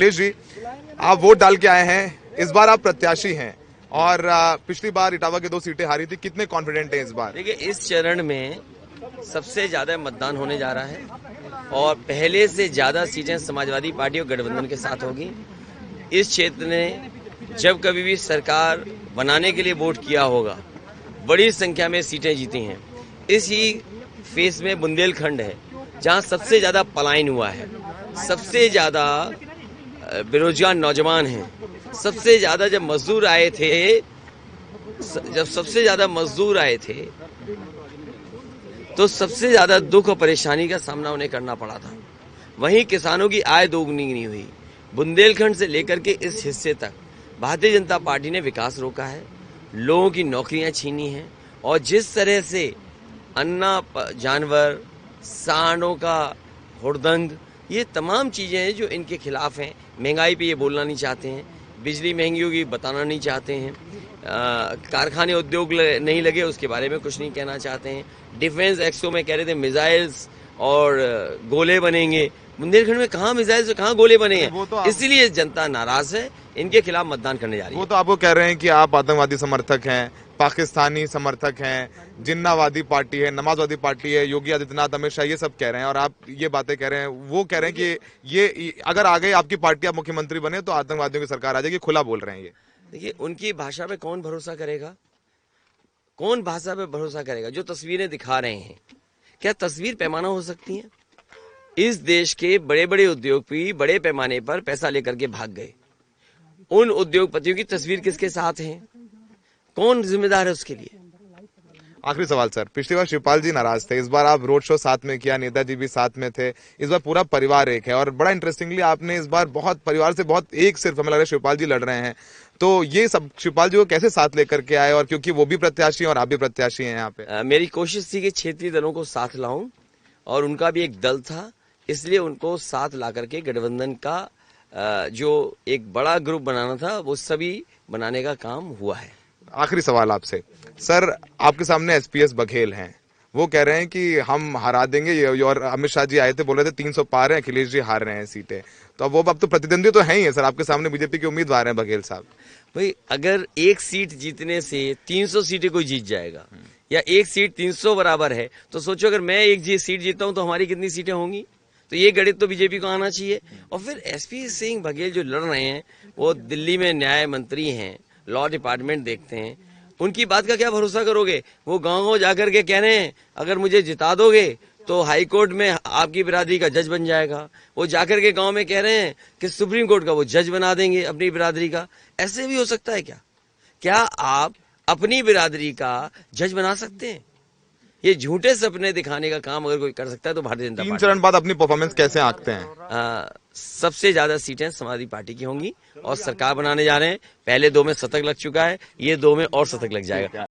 अखिलेश जी, आप वोट डाल के आए हैं, इस बार आप प्रत्याशी हैं और पिछली बार इटावा की 2 सीटें हारी थी। कितने कॉन्फिडेंट हैं इस बार? देखिए, इस चरण में सबसे ज्यादा मतदान होने जा रहा है और पहले से ज्यादा सीटें समाजवादी पार्टी और गठबंधन के साथ होगी। इस क्षेत्र ने जब कभी भी सरकार बनाने के लिए वोट किया होगा, बड़ी संख्या में सीटें जीती हैं। इसी फेस में बुंदेलखंड है जहां सबसे ज्यादा पलायन हुआ है, सबसे ज्यादा बेरोजगार नौजवान हैं, सबसे ज्यादा जब सबसे ज्यादा मजदूर आए थे तो सबसे ज्यादा दुख और परेशानी का सामना उन्हें करना पड़ा था। वहीं किसानों की आय दोगुनी नहीं हुई। बुंदेलखंड से लेकर के इस हिस्से तक भारतीय जनता पार्टी ने विकास रोका है, लोगों की नौकरियां छीनी हैं और जिस तरह से अन्ना जानवर, सांडों का हुड़दंग, ये तमाम चीजें हैं जो इनके खिलाफ हैं। महंगाई पे ये बोलना नहीं चाहते हैं, बिजली महंगी होगी बताना नहीं चाहते हैं, कारखाने उद्योग नहीं लगे उसके बारे में कुछ नहीं कहना चाहते हैं। डिफेंस एक्सपो में कह रहे थे मिसाइल्स और गोले बनेंगे। बुंदेलखंड में कहाँ मिसाइल्स और कहाँ गोले बने हैं? इसीलिए जनता नाराज है, इनके खिलाफ मतदान करने जा रही है। वो तो आपको कह रहे हैं कि आप आतंकवादी समर्थक हैं, पाकिस्तानी समर्थक हैं, जिन्नावादी पार्टी है, नमाजवादी पार्टी है, योगी आदित्यनाथ, अमित शाह, ये सब कह रहे हैं और आप ये बातें कह रहे हैं। वो कह रहे हैं कि ये अगर आ गई आपकी पार्टी, आप मुख्यमंत्री बने तो आतंकवादियों की सरकार आ जाएगी। खुला बोल रहे हैं ये। देखिए, उनकी भाषा पे कौन भरोसा करेगा? कौन भाषा पे भरोसा करेगा? जो तस्वीरें दिखा रहे हैं, क्या तस्वीर पैमाना हो सकती है? इस देश के बड़े बड़े उद्योगपति बड़े पैमाने पर पैसा लेकर के भाग गए। उन उद्योगपतियों की तस्वीर किसके साथ है? कौन जिम्मेदार है उसके लिए? आखिरी सवाल सर, पिछली बार शिवपाल जी नाराज थे, इस बार आप रोड शो साथ में किया, नेताजी भी साथ में थे, इस बार पूरा परिवार एक है और बड़ा इंटरेस्टिंगली आपने इस बार बहुत परिवार से बहुत एक सिर्फ हमें लग रहा है शिवपाल जी लड़ रहे हैं, तो ये सब शिवपाल जी को कैसे साथ लेकर के आए? और क्योंकि वो भी प्रत्याशी हैं और आप भी प्रत्याशी हैं यहाँ पे। मेरी कोशिश थी कि क्षेत्रीय दलों को साथ लाऊं और उनका भी एक दल था, इसलिए उनको साथ ला करके गठबंधन का जो एक बड़ा ग्रुप बनाना था वो सभी बनाने का काम हुआ है। आखिरी सवाल आपसे सर, आपके सामने एसपीएस बघेल हैं, वो कह रहे हैं कि हम हरा देंगे और अमित शाह जी आए थे, बोल रहे थे 300 पार है, अखिलेश जी हार रहे हैं सीटें, तो अब तो प्रतिद्वंदी तो है ही है सर, आपके सामने बीजेपी के उम्मीदवार हैं बघेल साहब। भाई, अगर एक सीट जीतने से 300 सीटें कोई जीत जाएगा या एक सीट 300 बराबर है, तो सोचो अगर मैं एक सीट जीतता हूं तो हमारी कितनी सीटें होंगी? तो ये गणित तो बीजेपी को आना चाहिए। और फिर एसपी सिंह बघेल जो लड़ रहे हैं, वो दिल्ली में न्याय मंत्री हैं, लॉ डिपार्टमेंट देखते हैं, उनकी बात का क्या भरोसा करोगे? वो गांव जाकर के कह रहे हैं अगर मुझे जिता दोगे तो हाई कोर्ट में आपकी बिरादरी का जज बन जाएगा। वो जाकर के गांव में कह रहे हैं कि सुप्रीम कोर्ट का वो जज बना देंगे अपनी बिरादरी का। ऐसे भी हो सकता है क्या? क्या आप अपनी बिरादरी का जज बना सकते हैं? ये झूठे सपने दिखाने का काम अगर कोई कर सकता है तो भारतीय जनता पार्टी। 3 चरण बाद अपनी परफॉर्मेंस कैसे आंकते हैं? सबसे ज्यादा सीटें समाजवादी पार्टी की होंगी और सरकार बनाने जा रहे हैं। पहले 2 में शतक लग चुका है, ये 2 में और शतक लग जाएगा।